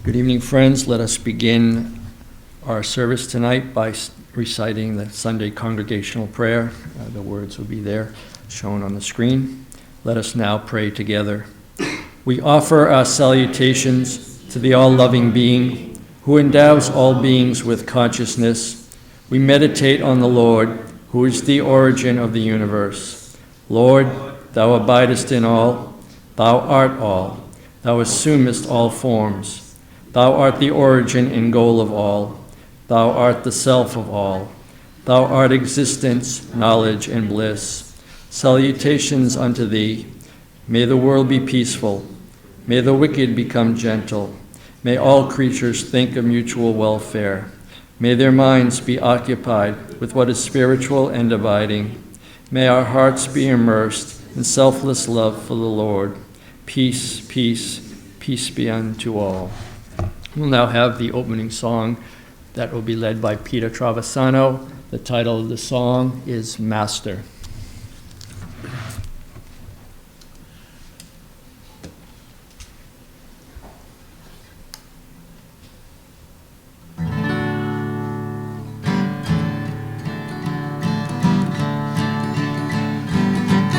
Good evening, friends. Let us begin our service tonight by reciting the Sunday congregational prayer. The words will be there, shown on the screen. Let us now pray together. We offer our salutations to the all-loving being who endows all beings with consciousness. We meditate on the Lord, who is the origin of the universe. Lord, thou abidest in all. Thou art all. Thou assumest all forms. Thou art the origin and goal of all. Thou art the self of all. Thou art existence, knowledge, and bliss. Salutations unto thee. May the world be peaceful. May the wicked become gentle. May all creatures think of mutual welfare. May their minds be occupied with what is spiritual and abiding. May our hearts be immersed in selfless love for the Lord. Peace, peace, peace be unto all. We'll now have the opening song that will be led by Peter Traversano. The title of the song is Master.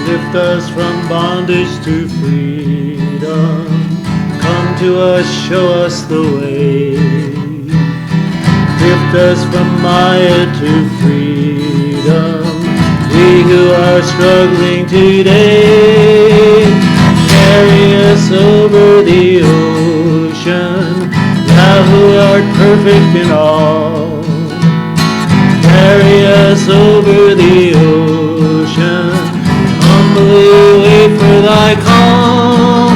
Lift us from bondage to freedom. Come to us, show us the way. Lift us from Maya to freedom. We who are struggling today. Carry us over the ocean. Thou who art perfect in all. Carry us over the ocean. Humbly wait for thy call.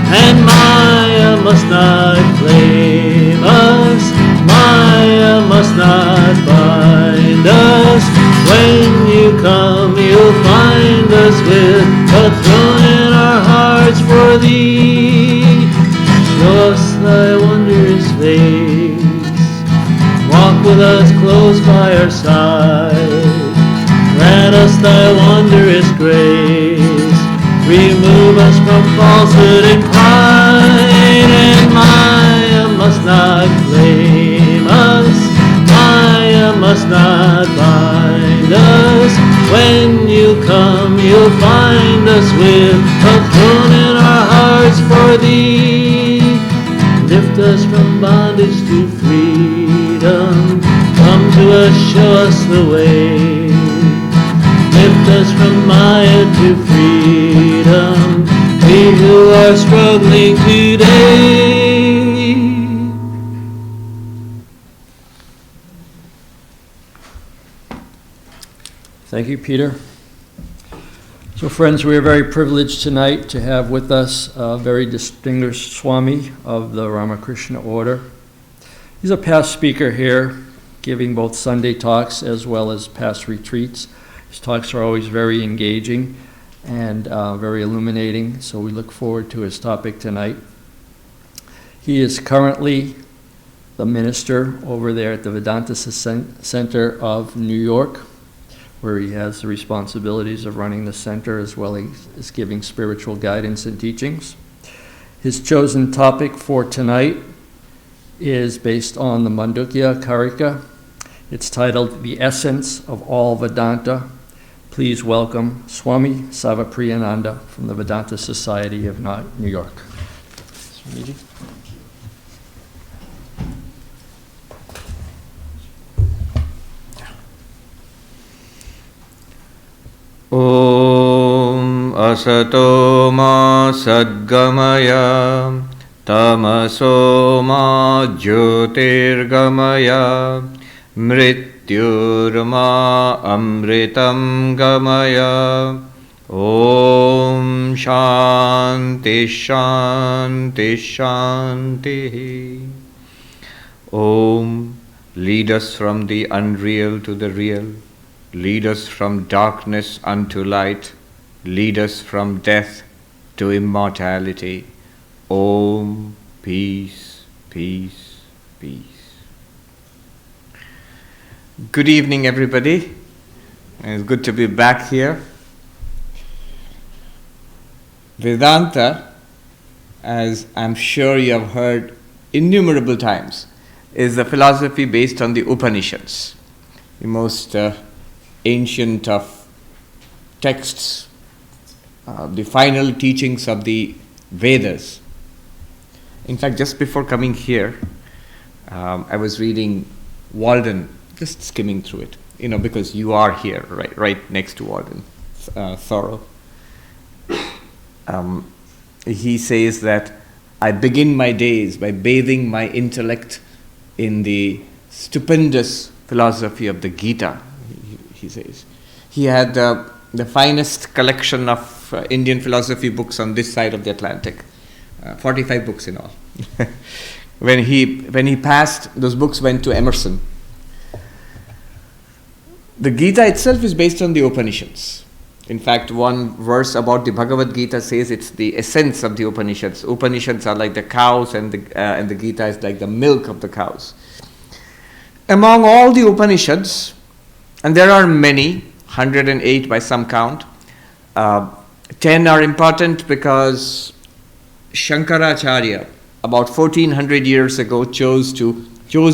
And Maya must not claim us, Maya must not bind us. When you come, you'll find us with a throne in our hearts for thee. Show us thy wondrous face, walk with us close by our side. Grant us thy wondrous grace. Remove us from falsehood and pride, and Maya must not claim us, Maya must not bind us. When you come, you'll find us with a throne in our hearts for thee. Lift us from bondage to freedom. Come to us, show us the way. Lift us from Maya to freedom, we who are struggling today. Thank you, Peter. So, friends, we are very privileged tonight to have with us a very distinguished Swami of the Ramakrishna Order. He's a past speaker here, giving both Sunday talks as well as past retreats. His talks are always very engaging and very illuminating, so we look forward to his topic tonight. He is currently the minister over there at the Vedanta Center of New York, where he has the responsibilities of running the center as well as giving spiritual guidance and teachings. His chosen topic for tonight is based on the Mandukya Karika. It's titled The Essence of All Vedanta. Please welcome Swami Sarvapriyananda from the Vedanta Society of New York. Swamiji. Om Asato Ma Sadgamaya Tamaso Ma Jyotirgamaya Mrityurma Amritam Gamaya. Om Shanti Shanti Shanti. Om, lead us from the unreal to the real. Lead us from darkness unto light. Lead us from death to immortality. Om, peace, peace, peace. Good evening, everybody. It's good to be back here. Vedanta, as I'm sure you have heard innumerable times, is the philosophy based on the Upanishads, the most ancient of texts, the final teachings of the Vedas. In fact, just before coming here, I was reading Walden, just skimming through it, because you are here, right next to Walden, Thoreau. He says that I begin my days by bathing my intellect in the stupendous philosophy of the Gita, he says. He had the finest collection of Indian philosophy books on this side of the Atlantic, 45 books in all. When he passed, those books went to Emerson. The Gita itself is based on the Upanishads. In fact, one verse about the Bhagavad Gita says it's the essence of the Upanishads. Upanishads are like the cows, and the Gita is like the milk of the cows. Among all the Upanishads, and there are many, 108 by some count, 10 are important because Shankaracharya, about 1400 years ago, chose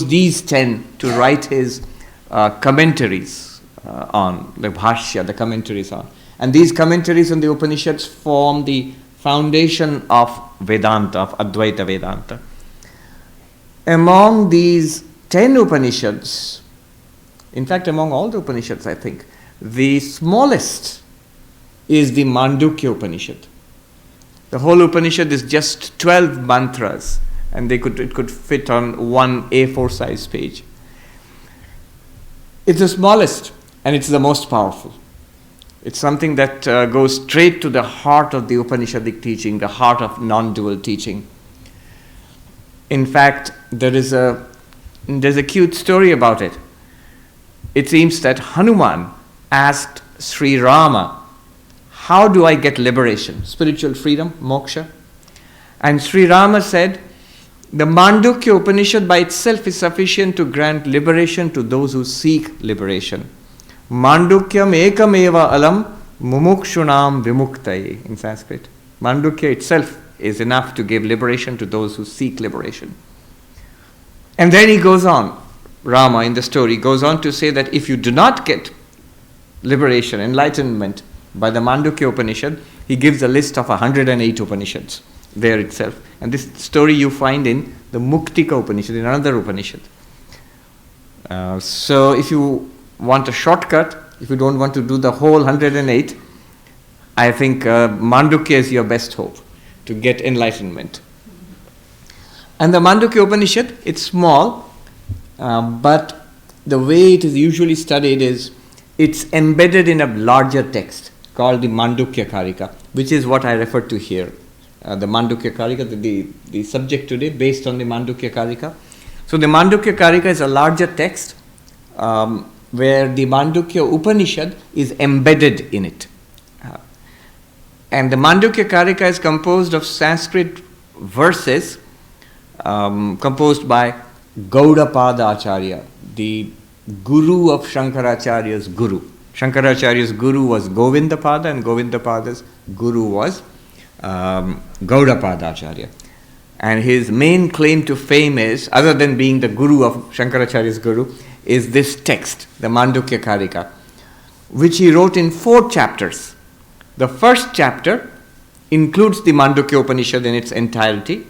these 10 to write his commentaries on, the Bhashya, the commentaries on. And these commentaries on the Upanishads form the foundation of Vedanta, of Advaita Vedanta. Among these 10 Upanishads, in fact among all the Upanishads I think, the smallest is the Mandukya Upanishad. The whole Upanishad is just 12 mantras, and it could fit on one A4 size page. It's the smallest, and it's the most powerful. It's something that goes straight to the heart of the Upanishadic teaching, the heart of non-dual teaching. In fact, there's a cute story about it. It seems that Hanuman asked Sri Rama, how do I get liberation, spiritual freedom, moksha? And Sri Rama said, the Mandukya Upanishad by itself is sufficient to grant liberation to those who seek liberation. Mandukyam ekameva alam mumukshunam vimuktaye, in Sanskrit. Mandukya itself is enough to give liberation to those who seek liberation. And then he goes on, Rama in the story goes on to say that if you do not get liberation, enlightenment by the Mandukya Upanishad, he gives a list of 108 Upanishads there itself. And this story you find in the Muktika Upanishad, in another Upanishad. So if you want a shortcut, if you don't want to do the whole 108, I think Mandukya is your best hope to get enlightenment. And the Mandukya Upanishad, it's small, but the way it is usually studied is it's embedded in a larger text called the Mandukya Karika, which is what I referred to here. The Mandukya Karika, the subject today, based on the Mandukya Karika. So the Mandukya Karika is a larger text where the Mandukya Upanishad is embedded in it. And the Mandukya Karika is composed of Sanskrit verses composed by Gaudapada Acharya, the guru of Shankaracharya's guru. Shankaracharya's guru was Govindapada, and Govindapada's guru was Gaudapada Acharya. And his main claim to fame is, other than being the guru of Shankaracharya's guru, is this text, the Mandukya Karika, which he wrote in 4 chapters. The first chapter includes the Mandukya Upanishad in its entirety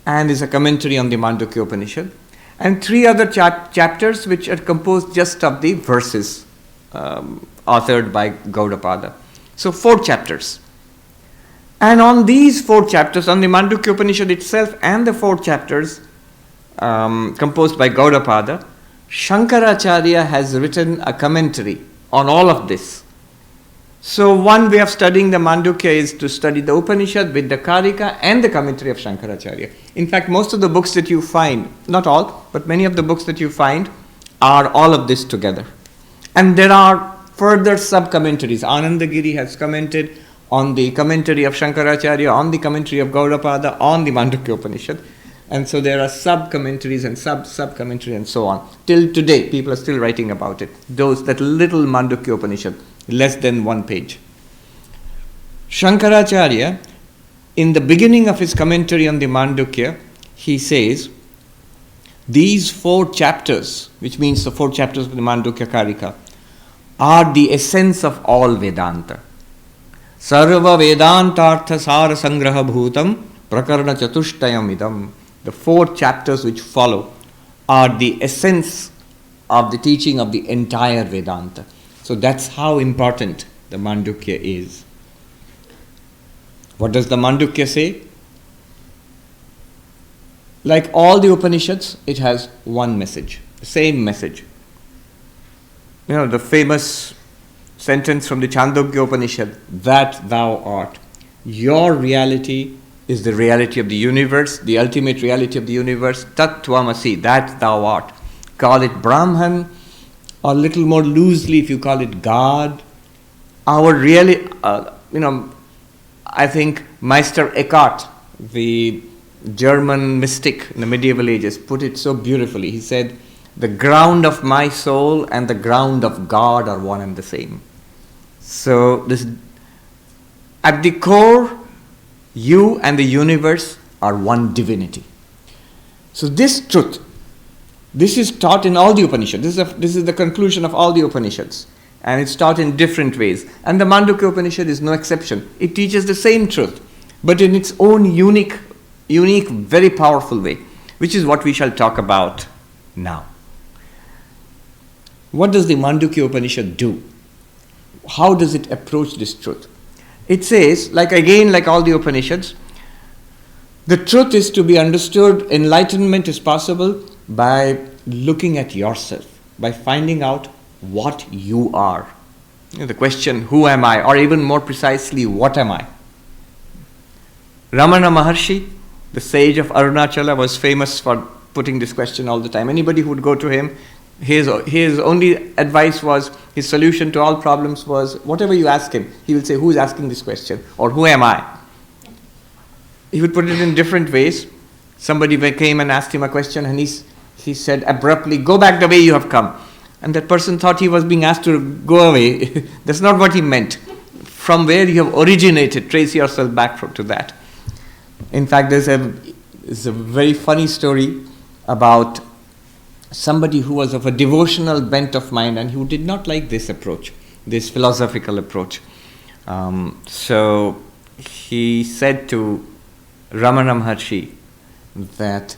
and is a commentary on the Mandukya Upanishad, and 3 other chapters which are composed just of the verses authored by Gaudapada. So 4 chapters. And on these 4 chapters, on the Mandukya Upanishad itself and the 4 chapters composed by Gaudapada, Shankaracharya has written a commentary on all of this. So one way of studying the Mandukya is to study the Upanishad with the Karika and the commentary of Shankaracharya. In fact, most of the books that you find, not all, but many of the books that you find are all of this together. And there are further sub-commentaries. Anandagiri has commented on the commentary of Shankaracharya, on the commentary of Gaudapada, on the Mandukya Upanishad. And so there are sub-commentaries and sub-commentaries and so on. Till today, people are still writing about it. That little Mandukya Upanishad, less than 1 page. Shankaracharya, in the beginning of his commentary on the Mandukya, he says, these 4 chapters, which means the 4 chapters of the Mandukya Karika, are the essence of all Vedanta. Sarva Vedantartha Sara Sangraha Bhutam Prakarana Chatushtayam Idam. The 4 chapters which follow are the essence of the teaching of the entire Vedanta. So that's how important the Mandukya is. What does the Mandukya say? Like all the Upanishads, it has one message, the same message. You know, the famous sentence from the Chandogya Upanishad, that thou art. Your reality is the reality of the universe, the ultimate reality of the universe, tat tvamasi, that thou art. Call it Brahman, or a little more loosely if you call it God. Our really, I think Meister Eckhart, the German mystic in the medieval ages, put it so beautifully. He said, the ground of my soul and the ground of God are one and the same. So, this, at the core, you and the universe are one divinity. So this truth, this is taught in all the Upanishads. This is the conclusion of all the Upanishads. And it's taught in different ways. And the Mandukya Upanishad is no exception. It teaches the same truth, but in its own unique, very powerful way, which is what we shall talk about now. What does the Mandukya Upanishad do? How does it approach this truth? It says, like all the Upanishads, the truth is to be understood, enlightenment is possible by looking at yourself, by finding out what you are. The question, who am I? Or even more precisely, what am I? Ramana Maharshi, the sage of Arunachala, was famous for putting this question all the time. Anybody who would go to him, his only advice was, his solution to all problems was, whatever you ask him, he will say, who is asking this question? Or who am I? He would put it in different ways. Somebody came and asked him a question, and he said abruptly, go back the way you have come. And that person thought he was being asked to go away. That's not what he meant. From where you have originated, trace yourself back to that. In fact, there's a very funny story about somebody who was of a devotional bent of mind and who did not like this approach, this philosophical approach. So he said to Ramana Maharshi that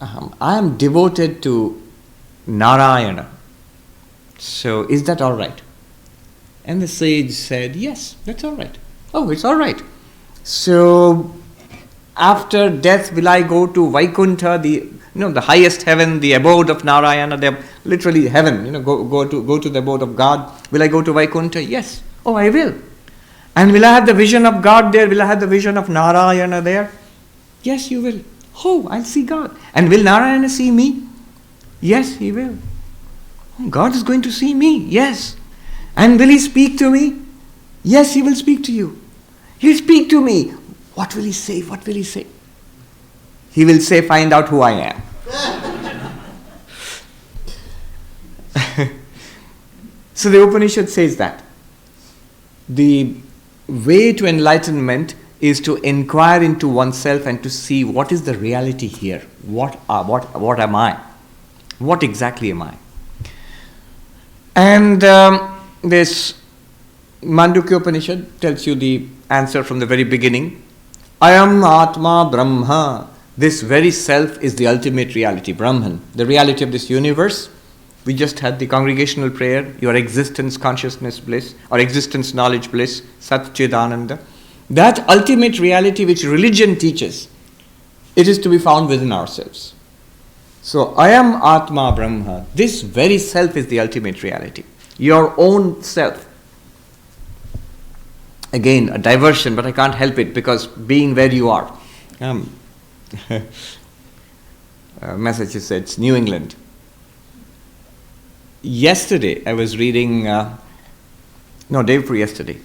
I am devoted to Narayana. So is that all right? And the sage said, yes, that's all right. Oh, it's all right. So after death, will I go to Vaikuntha, the highest heaven, the abode of Narayana, the literally heaven, go to the abode of God. Will I go to Vaikuntha? Yes. Oh, I will. And will I have the vision of God there? Will I have the vision of Narayana there? Yes, you will. Oh, I'll see God. And will Narayana see me? Yes, he will. Oh, God is going to see me. Yes. And will he speak to me? Yes, he will speak to you. He'll speak to me. What will he say? What will he say? He will say, find out who I am. So the Upanishad says that the way to enlightenment is to inquire into oneself and to see what is the reality here. What am I? What exactly am I? And this Mandukya Upanishad tells you the answer from the very beginning. Ayam Atma Brahma. This very self is the ultimate reality, Brahman, the reality of this universe. We just had the congregational prayer, your existence consciousness bliss, or existence knowledge bliss, Sat Chidananda. That ultimate reality which religion teaches, it is to be found within ourselves. So, Ayam Atma Brahma, this very self is the ultimate reality, your own self. Again, a diversion, but I can't help it because being where you are. Massachusetts, New England. Yesterday, I was reading, day before yesterday,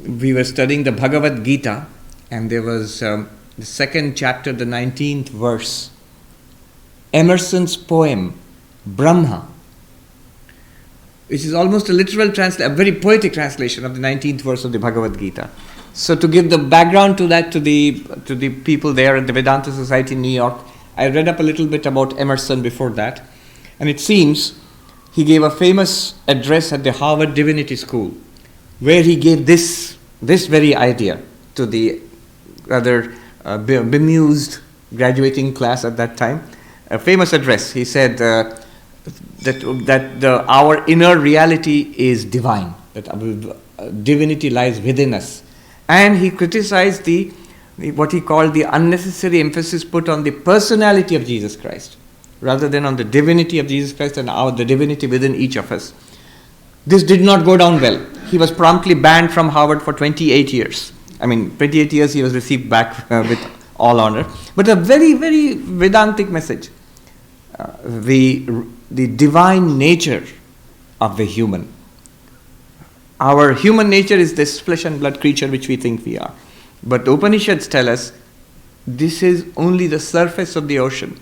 we were studying the Bhagavad Gita, and there was the second chapter, the 19th verse, Emerson's poem, Brahma, which is almost a literal translation, a very poetic translation of the 19th verse of the Bhagavad Gita. So to give the background to that, to the people there at the Vedanta Society in New York, I read up a little bit about Emerson before that, and it seems he gave a famous address at the Harvard Divinity School, where he gave this very idea to the rather bemused graduating class at that time. A famous address. He said that our inner reality is divine, that divinity lies within us. And he criticized what he called the unnecessary emphasis put on the personality of Jesus Christ, rather than on the divinity of Jesus Christ and the divinity within each of us. This did not go down well. He was promptly banned from Harvard for 28 years. 28 years he was received back with all honor. But a very, very Vedantic message. The divine nature of the human. Our human nature is this flesh and blood creature which we think we are. But the Upanishads tell us this is only the surface of the ocean.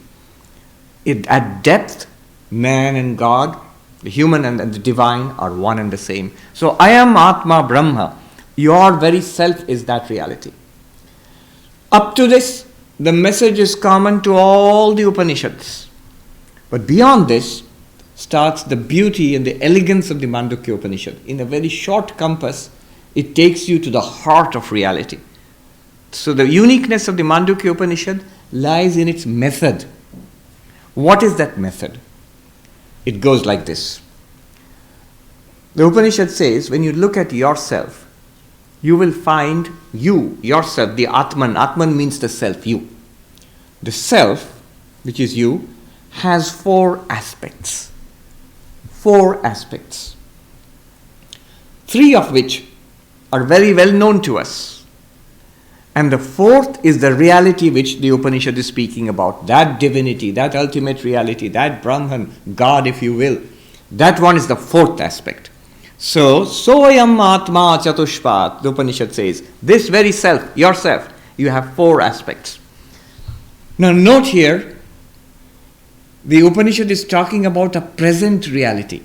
At depth, man and God, the human and the divine are one and the same. So I am Atma Brahma. Your very self is that reality. Up to this, the message is common to all the Upanishads. But beyond this starts the beauty and the elegance of the Mandukya Upanishad. In a very short compass, it takes you to the heart of reality. So the uniqueness of the Mandukya Upanishad lies in its method. What is that method? It goes like this. The Upanishad says, when you look at yourself, you will find yourself, the Atman. Atman means the self, you. The self, which is you, has 4 aspects. 4 aspects. 3 of which are very well known to us. And the 4th is the reality which the Upanishad is speaking about. That divinity, that ultimate reality, that Brahman, God if you will. That one is the 4th aspect. So, Soyam Atma Chatushpat, the Upanishad says, this very self, yourself, you have 4 aspects. Now note here, the Upanishad is talking about a present reality.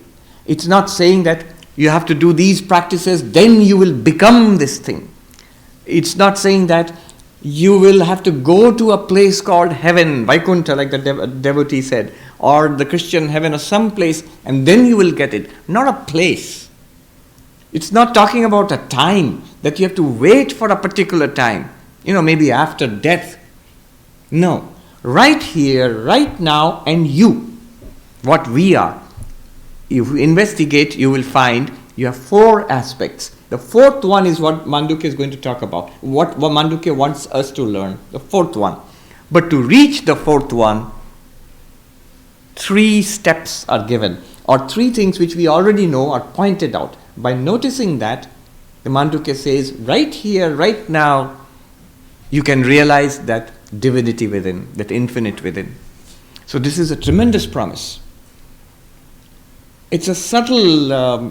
It's not saying that you have to do these practices, then you will become this thing. It's not saying that you will have to go to a place called heaven, Vaikuntha, like the devotee said, or the Christian heaven or some place, and then you will get it. Not a place. It's not talking about a time, that you have to wait for a particular time, maybe after death. No. Right here, right now, and you, what we are. If you investigate, you will find you have 4 aspects. The 4th one is what Mandukya is going to talk about. What Mandukya wants us to learn. The 4th one. But to reach the 4th one, 3 steps are given. Or 3 things which we already know are pointed out. By noticing that, the Mandukya says, right here, right now, you can realize that divinity within, that infinite within. So this is a tremendous promise. It's a subtle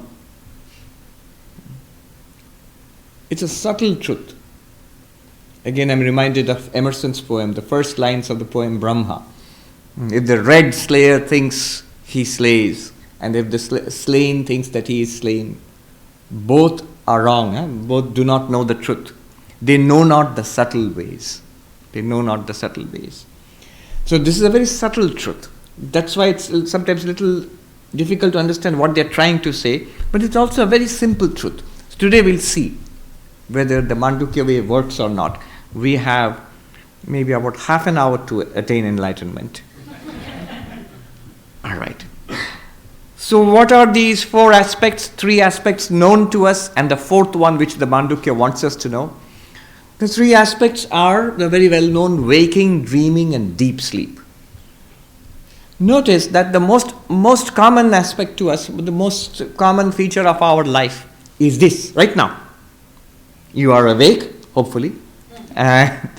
truth. Again, I'm reminded of Emerson's poem, the first lines of the poem Brahma. If the red slayer thinks he slays, and if the slain thinks that he is slain, both are wrong. Both do not know the truth. They know not the subtle ways. They know not the subtle ways. So this is a very subtle truth. That's why it's sometimes a little difficult to understand what they're trying to say, but it's also a very simple truth. So today we'll see whether the Mandukya way works or not. We have maybe about half an hour to attain enlightenment. All right. So what are these 4 aspects, 3 aspects known to us, and the 4th one which the Mandukya wants us to know? The 3 aspects are the very well-known waking, dreaming, and deep sleep. Notice that the most common aspect to us, the most common feature of our life is this, right now. You are awake, hopefully, and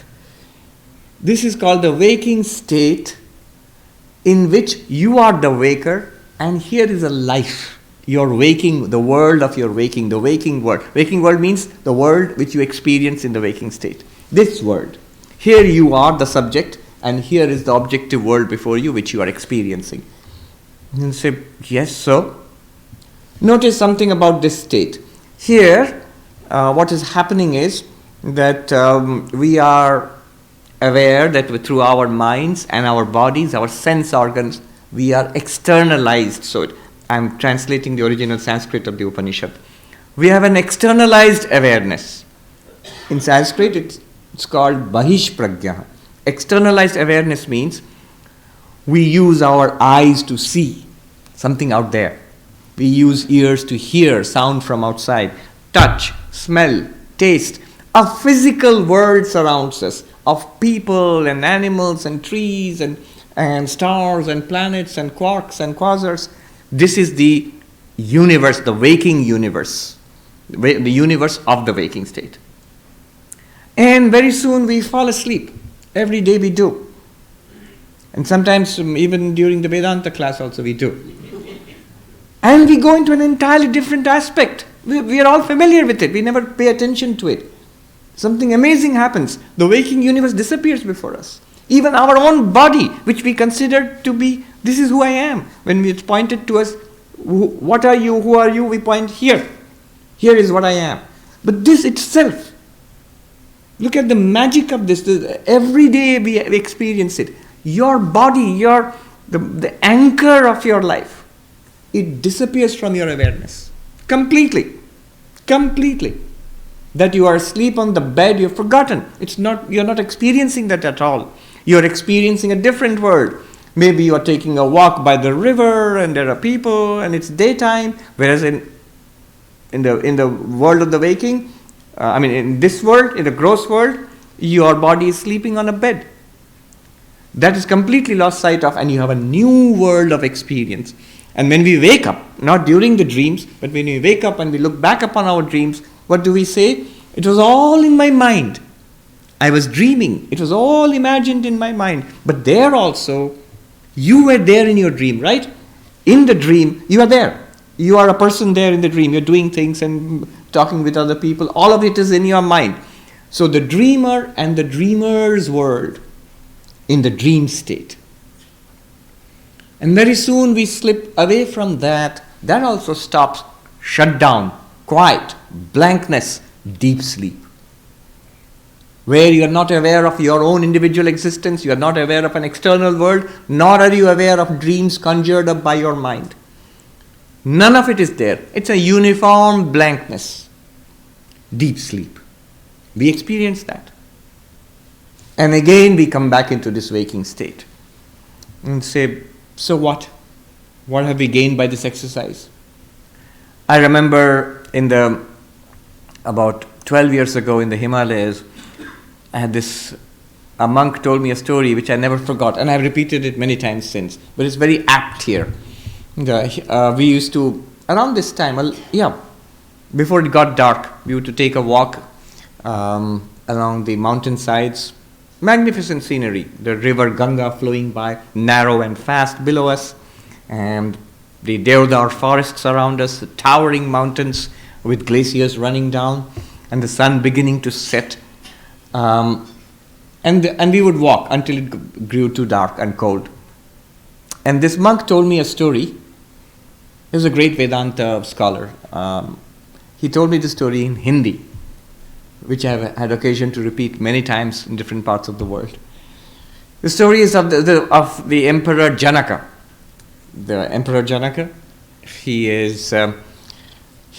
this is called the waking state in which you are the waker, and here is a life. You're waking, the world of your waking, the waking world. Waking world means the world which you experience in the waking state. This world. Here you are the subject, and here is the objective world before you which you are experiencing. And you say, yes, so? Notice something about this state. Here, what is happening is that we are aware that through our minds and our bodies, our sense organs, we are externalized. So I'm translating the original Sanskrit of the Upanishad. We have an externalized awareness. In Sanskrit, it's called Bahish Pragya. Externalized awareness means we use our eyes to see something out there. We use ears to hear sound from outside, touch, smell, taste. A physical world surrounds us of people and animals and trees and stars and planets and quarks and quasars. This is the universe, the waking universe, the universe of the waking state. And very soon we fall asleep. Every day we do. And sometimes even during the Vedanta class also we do. And we go into an entirely different aspect. We are all familiar with it. We never pay attention to it. Something amazing happens. The waking universe disappears before us. Even our own body, which we consider to be, this is who I am. When it's pointed to us, what are you, who are you, we point here. Here is what I am. But this itself, look at the magic of this. Every day we experience it. Your body, the anchor of your life, it disappears from your awareness. Completely. That you are asleep on the bed, you've forgotten. You're not experiencing that at all. You're experiencing a different world. Maybe you are taking a walk by the river and there are people and it's daytime, whereas in the world of the waking, in this world, in the gross world, your body is sleeping on a bed. That is completely lost sight of, and you have a new world of experience. And when we wake up, not during the dreams, but when we wake up and we look back upon our dreams, what do we say? It was all in my mind. I was dreaming. It was all imagined in my mind. But there also, you were there in your dream, right? In the dream, you are there. You are a person there in the dream. You're doing things and talking with other people. All of it is in your mind. So the dreamer and the dreamer's world in the dream state. And very soon we slip away from that. That also stops. Shut down. Quiet. Blankness. Deep sleep. Where you are not aware of your own individual existence, you are not aware of an external world, nor are you aware of dreams conjured up by your mind. None of it is there. It's a uniform blankness. Deep sleep. We experience that. And again we come back into this waking state. And say, so what? What have we gained by this exercise? I remember about 12 years ago in the Himalayas, I had a monk told me a story which I never forgot, and I've repeated it many times since, but it's very apt here. We used to, around this time, before it got dark, we used to take a walk along the mountainsides. Magnificent scenery, the river Ganga flowing by, narrow and fast below us, and the Deodar forests around us, the towering mountains with glaciers running down, and the sun beginning to set. And we would walk until it grew too dark and cold. And this monk told me a story. He was a great Vedanta scholar. He told me the story in Hindi, which I have had occasion to repeat many times in different parts of the world. The story is of the Emperor Janaka. The Emperor Janaka, he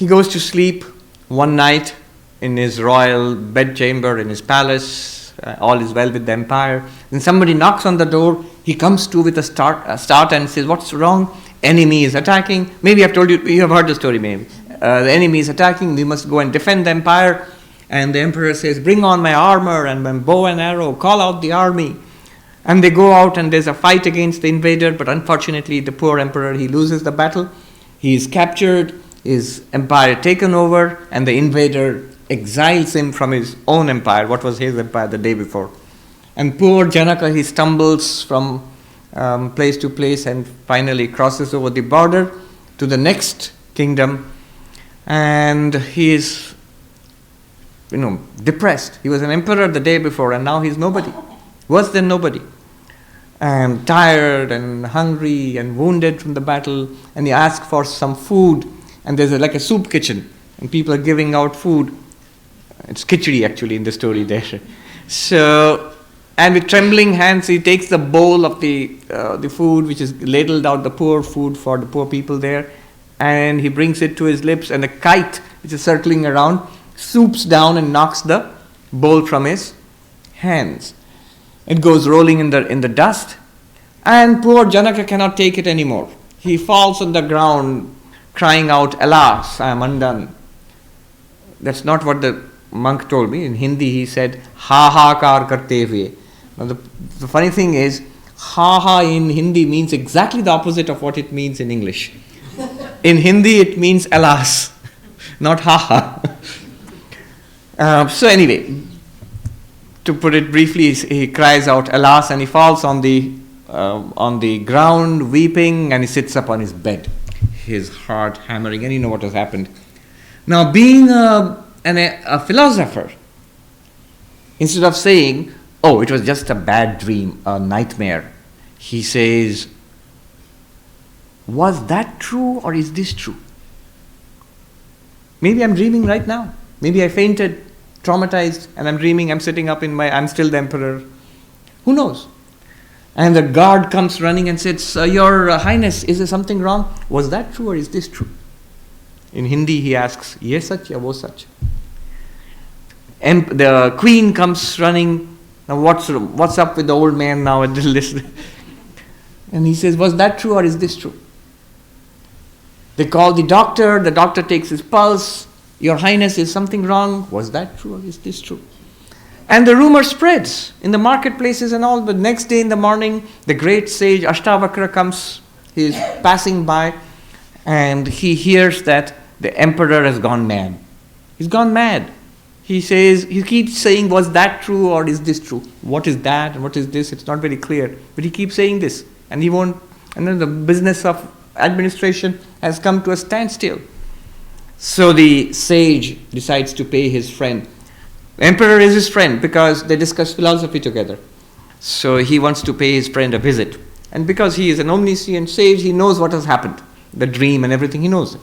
goes to sleep one night in his royal bedchamber in his palace. All is well with the empire. Then somebody knocks on the door. He comes to with a start and says, "What's wrong? Enemy is attacking." Maybe I've told you, you have heard the story maybe. The enemy is attacking. We must go and defend the empire. And the emperor says, "Bring on my armor and my bow and arrow, call out the army." And they go out and there's a fight against the invader, but unfortunately the poor emperor, he loses the battle. He is captured, his empire taken over, and the invader exiles him from his own empire, what was his empire the day before. And poor Janaka, he stumbles from place to place and finally crosses over the border to the next kingdom. And he is depressed. He was an emperor the day before and now he's nobody. Worse than nobody. And tired and hungry and wounded from the battle. And he asks for some food. And there's like a soup kitchen. And people are giving out food. It's khichdi actually in the story there. So And with trembling hands, he takes the bowl of the food, which is ladled out, the poor food for the poor people there, and he brings it to his lips, and the kite, which is circling around, swoops down and knocks the bowl from his hands. It goes rolling in the dust, and poor Janaka cannot take it anymore. He falls on the ground, crying out, "Alas, I am undone." That's not what the monk told me. In Hindi, he said, "Ha ha kar karte hue." Now, the funny thing is, ha ha in Hindi means exactly the opposite of what it means in English. In Hindi, it means alas, not ha ha. So anyway, to put it briefly, he cries out, "Alas," and he falls on the ground, weeping, and he sits up on his bed, his heart hammering, and you know what has happened. Now, being a philosopher, instead of saying, "Oh, it was just a bad dream, a nightmare," he says, "Was that true or is this true? Maybe I'm dreaming right now. Maybe I fainted, traumatized, and I'm dreaming, I'm sitting up I'm still the emperor. Who knows?" And the guard comes running and says, "Your Highness, is there something wrong? Was that true or is this true?" In Hindi he asks, "Ye sach ya wo sach?" And the queen comes running. Now what's up with the old man now at this? And he says, "Was that true or is this true?" They call the doctor takes his pulse. "Your Highness, is something wrong? Was that true or is this true?" And the rumor spreads in the marketplaces and all. But next day in the morning, the great sage Ashtavakra comes. He is passing by, and he hears that the emperor has gone mad. He's gone mad. He keeps saying, "Was that true or is this true? What is that and what is this?" It's not very clear. But he keeps saying this. And he won't, and then the business of administration has come to a standstill. So the sage decides to pay his friend. The emperor is his friend because they discuss philosophy together. So he wants to pay his friend a visit. And because he is an omniscient sage, he knows what has happened. The dream and everything, he knows it.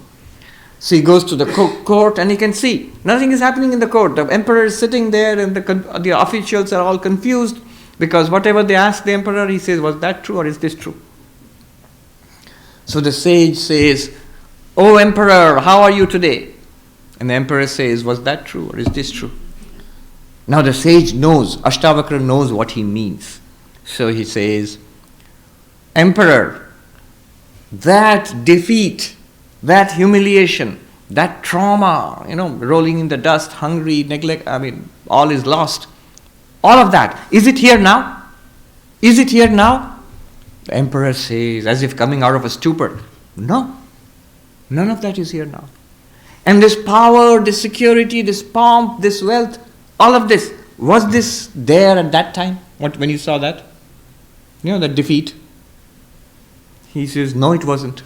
So he goes to the court and he can see nothing is happening in the court. The emperor is sitting there and the officials are all confused because whatever they ask the emperor, he says, "Was that true or is this true?" So the sage says, "Oh emperor, how are you today?" And the emperor says, "Was that true or is this true?" Now the sage knows, Ashtavakra knows what he means. So he says, "Emperor, that defeat, that humiliation, that trauma, rolling in the dust, hungry, neglect, all is lost. All of that, is it here now? Is it here now?" The emperor says, as if coming out of a stupor, "No, none of that is here now. And this power, this security, this pomp, this wealth, all of this, was this there at that time? When you saw that? That defeat?" He says, "No, it wasn't."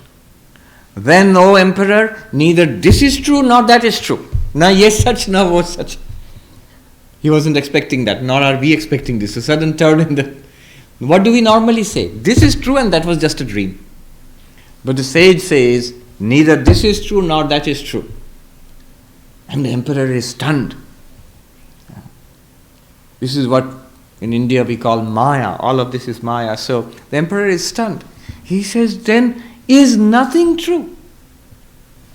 "Then, O emperor, neither this is true nor that is true. Na yes such, na wo such." He wasn't expecting that, nor are we expecting this. A sudden turn in the... What do we normally say? This is true and that was just a dream. But the sage says, neither this is true nor that is true. And the emperor is stunned. This is what in India we call Maya. All of this is Maya. So the emperor is stunned. He says, "Then is nothing true?"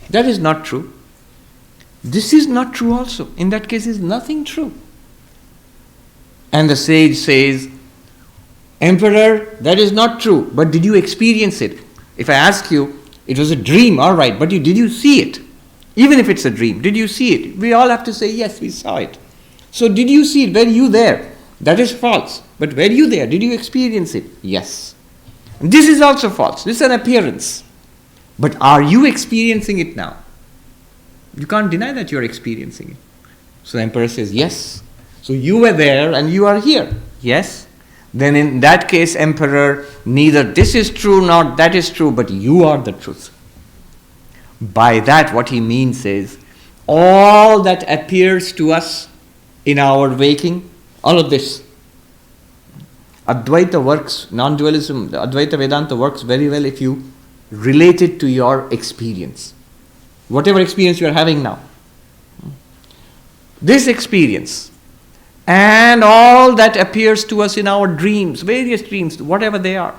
That is not true. This is not true also. In that case, is nothing true. And the sage says, "Emperor, that is not true. But did you experience it? If I ask you, it was a dream, all right, but did you see it? Even if it's a dream, did you see it?" We all have to say, "Yes, we saw it." So did you see it? Were you there? That is false. But were you there? Did you experience it? Yes. And this is also false. This is an appearance. But are you experiencing it now? You can't deny that you are experiencing it. So the emperor says, "Yes." So you were there and you are here. Yes. Then in that case, emperor, neither this is true nor that is true, but you are the truth. By that, what he means is, all that appears to us in our waking, all of this, Advaita works, non-dualism, the Advaita Vedanta works very well if you relate it to your experience. Whatever experience you are having now. This experience and all that appears to us in our dreams, various dreams, whatever they are,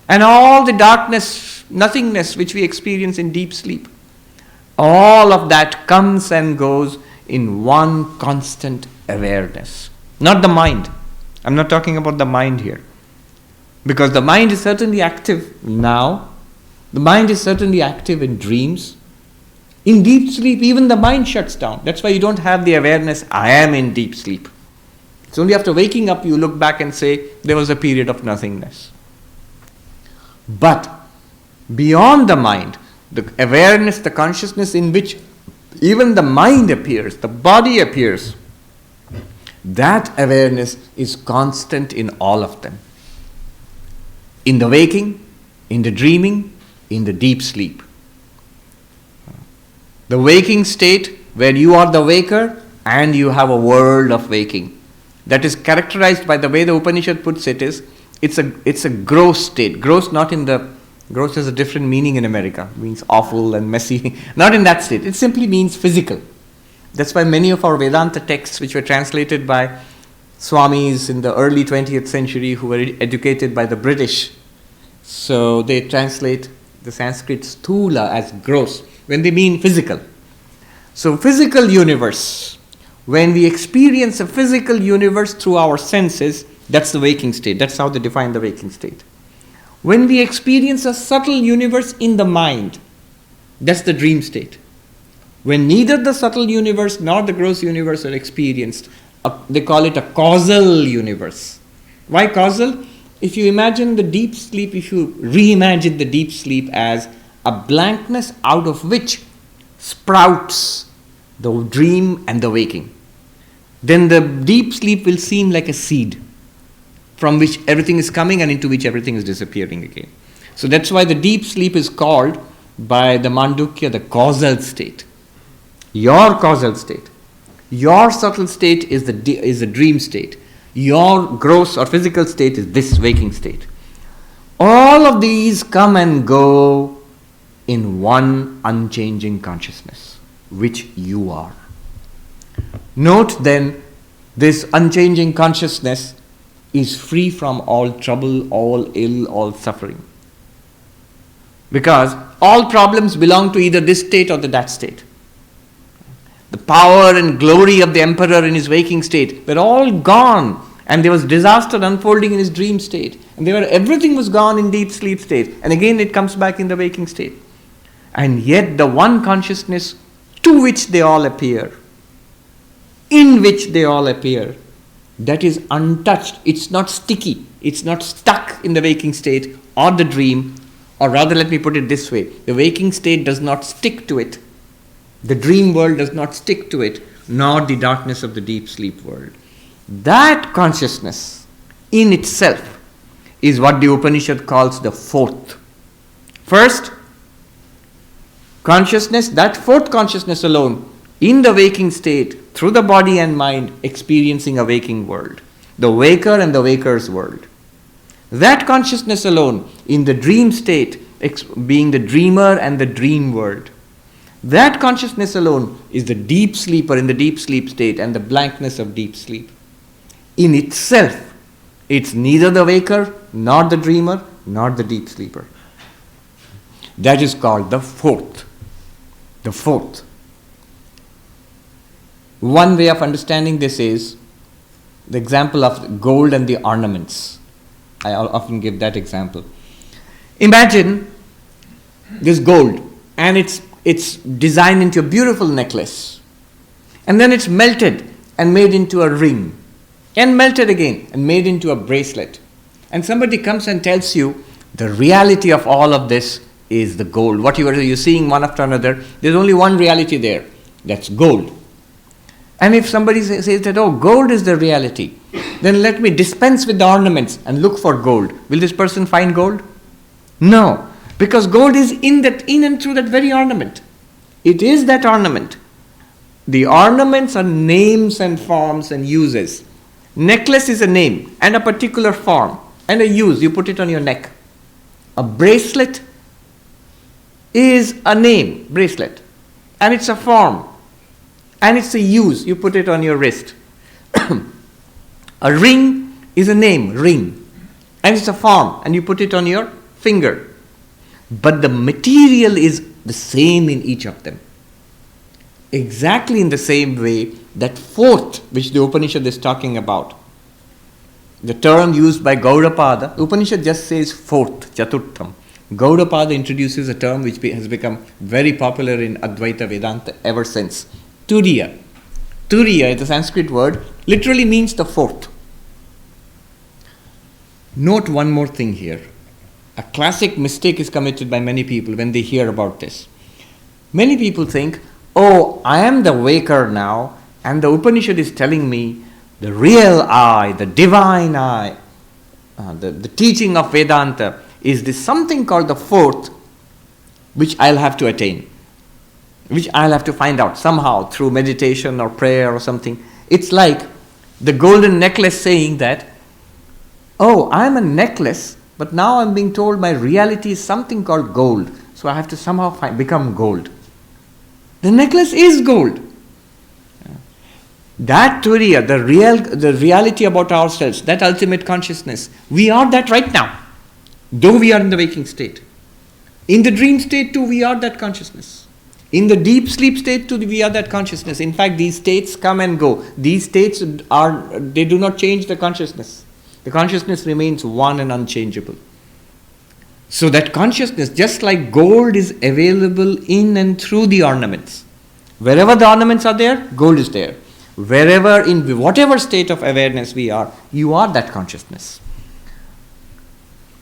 and all the darkness, nothingness which we experience in deep sleep, all of that comes and goes in one constant awareness. Not the mind. I'm not talking about the mind here. Because the mind is certainly active now. The mind is certainly active in dreams. In deep sleep, even the mind shuts down. That's why you don't have the awareness, I am in deep sleep. It's only after waking up you look back and say, there was a period of nothingness. But beyond the mind, the awareness, the consciousness in which even the mind appears, the body appears, that awareness is constant in all of them. In the waking, in the dreaming, in the deep sleep. The waking state where you are the waker and you have a world of waking. That is characterized by the way the Upanishad puts it is, it's a gross state. Gross not in the, gross has a different meaning in America. It means awful and messy. Not in that state. It simply means physical. That's why many of our Vedanta texts which were translated by Swamis in the early 20th century who were educated by the British. So they translate the Sanskrit sthula as gross when they mean physical. So physical universe, when we experience a physical universe through our senses, that's the waking state. That's how they define the waking state. When we experience a subtle universe in the mind, that's the dream state. When neither the subtle universe nor the gross universe are experienced, they call it a causal universe. Why causal? If you imagine the deep sleep, if you reimagine the deep sleep as a blankness out of which sprouts the dream and the waking, then the deep sleep will seem like a seed from which everything is coming and into which everything is disappearing again. So that's why the deep sleep is called by the Mandukya the causal state. Your causal state. Your subtle state is the dream state. Your gross or physical state is this waking state. All of these come and go in one unchanging consciousness, which you are. Note then, this unchanging consciousness is free from all trouble, all ill, all suffering. Because all problems belong to either this state or that state. The power and glory of the emperor in his waking state were all gone, and there was disaster unfolding in his dream state, and everything was gone in deep sleep state, and again it comes back in the waking state. And yet the one consciousness to which they all appear, in which they all appear, that is untouched. It's not sticky. It's not stuck in the waking state or the dream, or rather let me put it this way, the waking state does not stick to it. The dream world does not stick to it, nor the darkness of the deep sleep world. That consciousness in itself is what the Upanishad calls the fourth. First, consciousness, that fourth consciousness alone, in the waking state, through the body and mind, experiencing a waking world. The waker and the waker's world. That consciousness alone, in the dream state, being the dreamer and the dream world. That consciousness alone is the deep sleeper in the deep sleep state and the blankness of deep sleep. In itself, it's neither the waker, nor the dreamer, nor the deep sleeper. That is called the fourth. The fourth. One way of understanding this is the example of gold and the ornaments. I often give that example. Imagine this gold and it's designed into a beautiful necklace, and then it's melted and made into a ring, and melted again and made into a bracelet. And somebody comes and tells you the reality of all of this is the gold. What you're seeing one after another, there's only one reality there. That's gold. And if somebody says that, oh, gold is the reality, then let me dispense with the ornaments and look for gold. Will this person find gold? No. Because gold is in and through that very ornament. It is that ornament. The ornaments are names and forms and uses. Necklace is a name and a particular form and a use. You put it on your neck. A bracelet is a name, bracelet, and it's a form and it's a use. You put it on your wrist. A ring is a name, ring. And it's a form, and you put it on your finger. But the material is the same in each of them. Exactly in the same way, that fourth, which the Upanishad is talking about, the term used by Gaudapada, Upanishad just says fourth, Chaturtham. Gaudapada introduces a term which has become very popular in Advaita Vedanta ever since. Turiya. Turiya is a Sanskrit word, literally means the fourth. Note one more thing here. A classic mistake is committed by many people when they hear about this. Many people think, oh, I am the waker now, and the Upanishad is telling me the real I, the divine I, the teaching of Vedanta is this something called the fourth, which I'll have to attain, which I'll have to find out somehow through meditation or prayer or something. It's like the golden necklace saying that, oh, I'm a necklace, but now I'm being told my reality is something called gold, so I have to somehow become gold. The necklace is gold. That Turiya, the reality about ourselves, that ultimate consciousness, we are that right now, though we are in the waking state. In the dream state too, we are that consciousness. In the deep sleep state too, we are that consciousness. In fact, these states come and go. These states they do not change the consciousness. The consciousness remains one and unchangeable. So that consciousness, just like gold is available in and through the ornaments. Wherever the ornaments are there, gold is there. Wherever, in whatever state of awareness we are, you are that consciousness.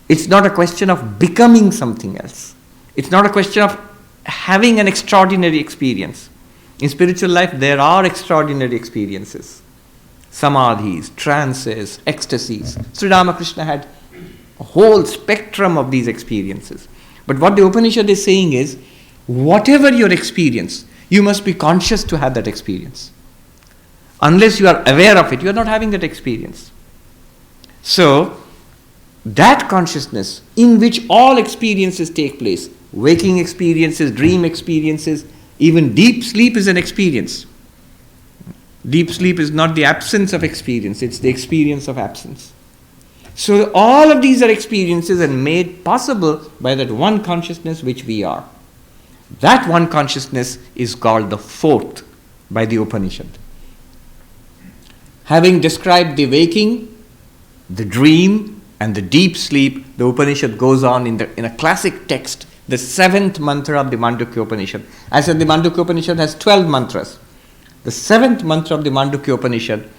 It's not a question of becoming something else. It's not a question of having an extraordinary experience. In spiritual life, there are extraordinary experiences. Samadhis, trances, ecstasies. Sri Ramakrishna had a whole spectrum of these experiences. But what the Upanishad is saying is, whatever your experience, you must be conscious to have that experience. Unless you are aware of it, you are not having that experience. So, that consciousness in which all experiences take place, waking experiences, dream experiences, even deep sleep is an experience. Deep sleep is not the absence of experience, it's the experience of absence. So all of these are experiences and made possible by that one consciousness which we are. That one consciousness is called the fourth by the Upanishad. Having described the waking, the dream, and the deep sleep, the Upanishad goes on in a classic text, the seventh mantra of the Mandukya Upanishad. I said the Mandukya Upanishad has 12 mantras. The seventh mantra of the Mandukya Upanishad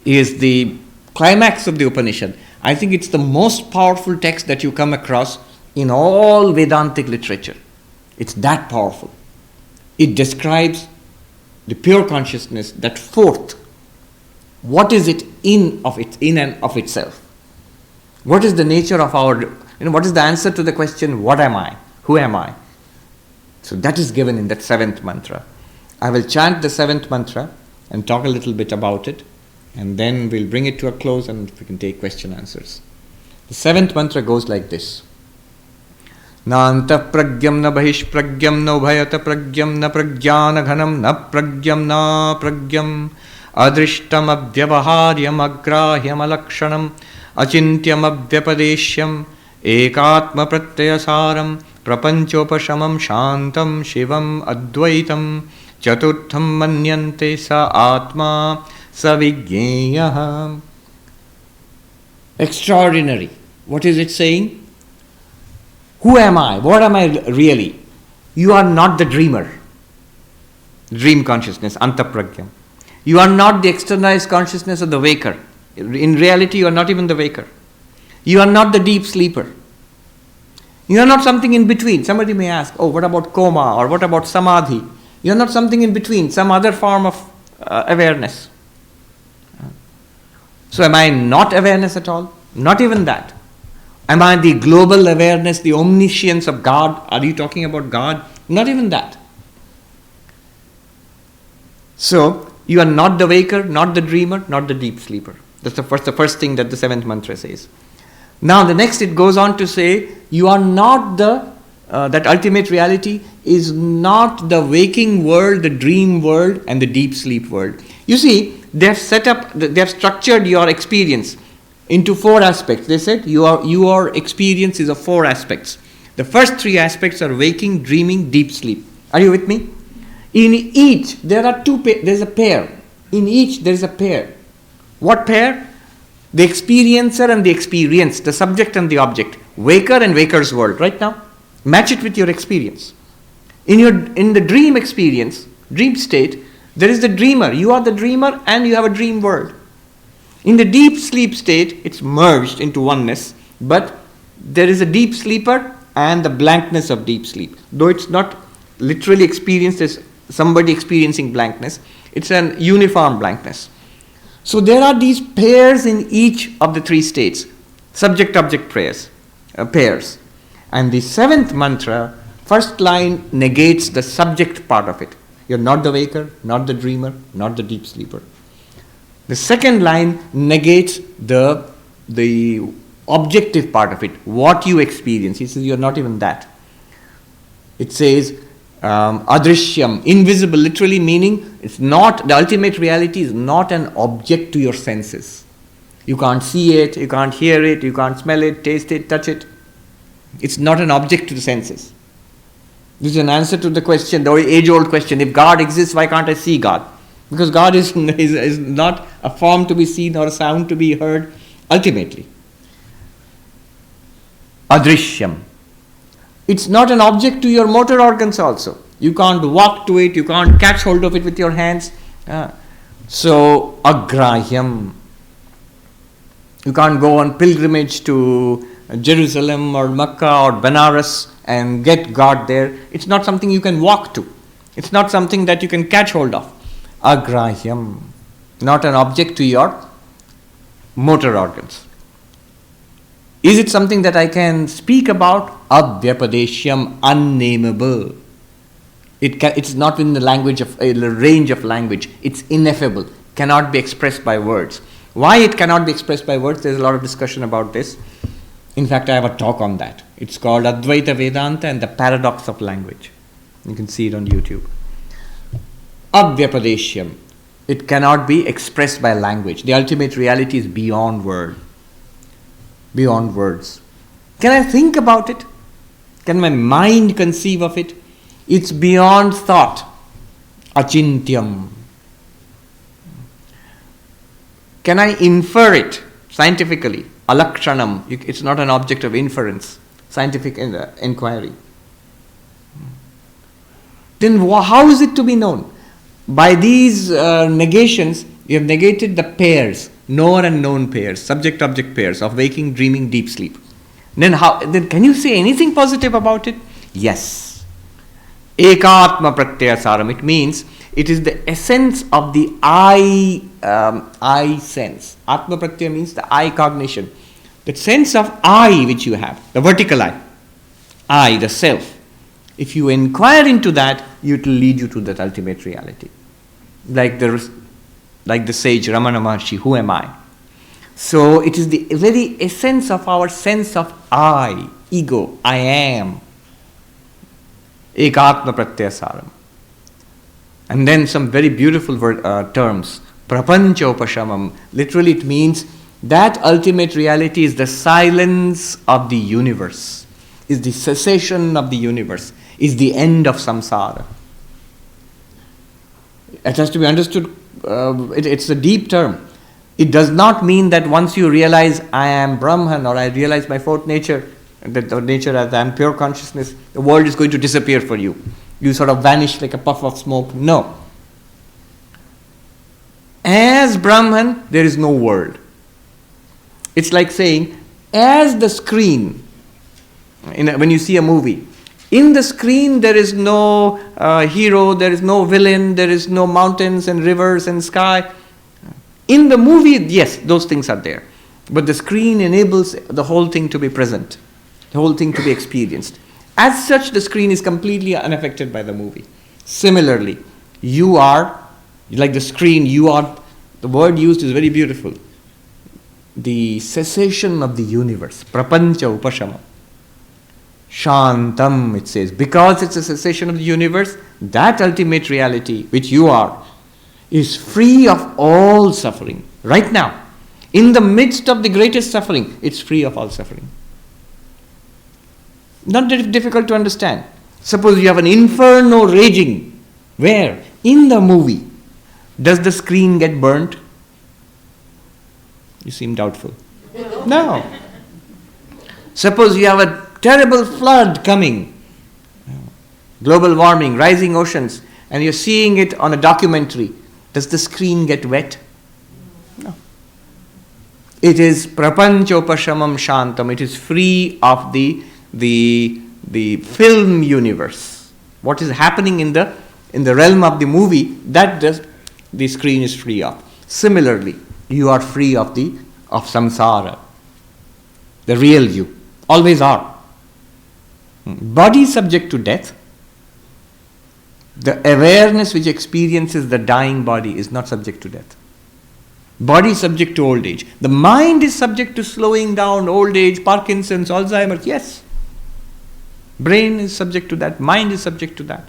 is the climax of the Upanishad. I think it's the most powerful text that you come across in all Vedantic literature. It's that powerful. It describes the pure consciousness, that fourth. What is it in and of itself? What is the nature of what is the answer to the question, what am I? Who am I? So that is given in that seventh mantra. I will chant the seventh mantra and talk a little bit about it, and then we'll bring it to a close and we can take question answers. The seventh mantra goes like this. Na antah pragyam na bahish pragyam na ubhayata pragyam na pragyana ghanam na pragyam na pragyam adrishtam abhyavaharyam agrahyam alakshanam achintyam abhyapadeshyam ekatma pratyasaram prapanchopashamam shantam shivam advaitam chaturtham manyante sa atma sa vigyeyah. Extraordinary. What is it saying? Who am I? What am I really? You are not the dreamer. Dream consciousness, antapragyam. You are not the externalized consciousness of the waker. In reality, you are not even the waker. You are not the deep sleeper. You are not something in between. Somebody may ask, oh, what about coma or what about samadhi? You are not something in between, some other form of awareness. So am I not awareness at all? Not even that. Am I the global awareness, the omniscience of God? Are you talking about God? Not even that. So, you are not the waker, not the dreamer, not the deep sleeper. That's the first thing that the seventh mantra says. Now, the next it goes on to say, you are not the that ultimate reality is not the waking world, the dream world, and the deep sleep world. You see, they have structured your experience into 4 aspects. They said your experience is of 4 aspects. The first 3 aspects are waking, dreaming, deep sleep. Are you with me? In each, there are there's a pair. In each, there is a pair. What pair? The experiencer and the experience, the subject and the object. Waker and waker's world, right now. Match it with your experience. In the dream experience, dream state, there is the dreamer. You are the dreamer and you have a dream world. In the deep sleep state, it's merged into oneness, but there is a deep sleeper and the blankness of deep sleep. Though it's not literally experienced as somebody experiencing blankness, it's an uniform blankness. So there are these pairs in each of the 3 states, subject-object pairs. And the 7th mantra, first line negates the subject part of it. You're not the waker, not the dreamer, not the deep sleeper. The second line negates the objective part of it, what you experience. He says you're not even that. It says adrishyam, invisible, literally meaning it's not, the ultimate reality is not an object to your senses. You can't see it, you can't hear it, you can't smell it, taste it, touch it. It's not an object to the senses. This is an answer to the question, the age-old question, if God exists, why can't I see God? Because God is not a form to be seen or a sound to be heard, ultimately. Adrishyam. It's not an object to your motor organs also. You can't walk to it, you can't catch hold of it with your hands. So, agrahyam. You can't go on pilgrimage to Jerusalem or Mecca or Benares and get God there. It's not something you can walk to. It's not something that you can catch hold of. Agrahyam. Not an object to your motor organs. Is it something that I can speak about? Avyapadeshyam, unnameable. It's not in the language of a range of language. It's ineffable. Cannot be expressed by words. Why it cannot be expressed by words? There's a lot of discussion about this. In fact, I have a talk on that. It's called Advaita Vedanta and the Paradox of Language. You can see it on YouTube. Avyapadeshyam. It cannot be expressed by language. The ultimate reality is beyond word. Beyond words. Can I think about it? Can my mind conceive of it? It's beyond thought. Achintyam. Can I infer it scientifically? Alakshanam. It's not an object of inference, scientific inquiry. Then how is it to be known? By these negations, you have negated the pairs, knower and known pairs, subject-object pairs of waking, dreaming, deep sleep. Then can you say anything positive about it? Yes. Ekatma pratyasaram. It means it is the essence of the I sense. Atma pratyaya means the I cognition. The sense of I which you have, the vertical I, the self. If you inquire into that, it will lead you to that ultimate reality. Like the sage Ramana Maharshi, who am I? So it is the very essence of our sense of I, ego, I am. Ekatma pratyasaram. And then some very beautiful terms. Prapancha upashamam. Literally it means that ultimate reality is the silence of the universe, is the cessation of the universe, is the end of samsara. It has to be understood, it's a deep term. It does not mean that once you realize I am Brahman or I realize my fourth nature, that the nature as I am pure consciousness, the world is going to disappear for you. You sort of vanish like a puff of smoke. No. As Brahman, there is no world. It's like saying, as the screen, when you see a movie, in the screen there is no hero, there is no villain, there is no mountains and rivers and sky. In the movie, yes, those things are there. But the screen enables the whole thing to be present, the whole thing to be experienced. As such, the screen is completely unaffected by the movie. Similarly, you are, like the screen, you are, the word used is very beautiful. The cessation of the universe, prapancha upashama. Shantam, it says, because it's a cessation of the universe, that ultimate reality, which you are, is free of all suffering. Right now, in the midst of the greatest suffering, it's free of all suffering. Not difficult to understand. Suppose you have an inferno raging. Where? In the movie. Does the screen get burnt? You seem doubtful. No. Suppose you have a terrible flood coming, global warming, rising oceans, and you're seeing it on a documentary. Does the screen get wet? No. It is prapanchopashamam shantam. It is free of the film universe. What is happening in the realm of the movie, that the screen is free of. Similarly, you are free of samsara. The real you. Always are. Body subject to death. The awareness which experiences the dying body is not subject to death. Body subject to old age. The mind is subject to slowing down, old age, Parkinson's, Alzheimer's. Yes. Brain is subject to that. Mind is subject to that.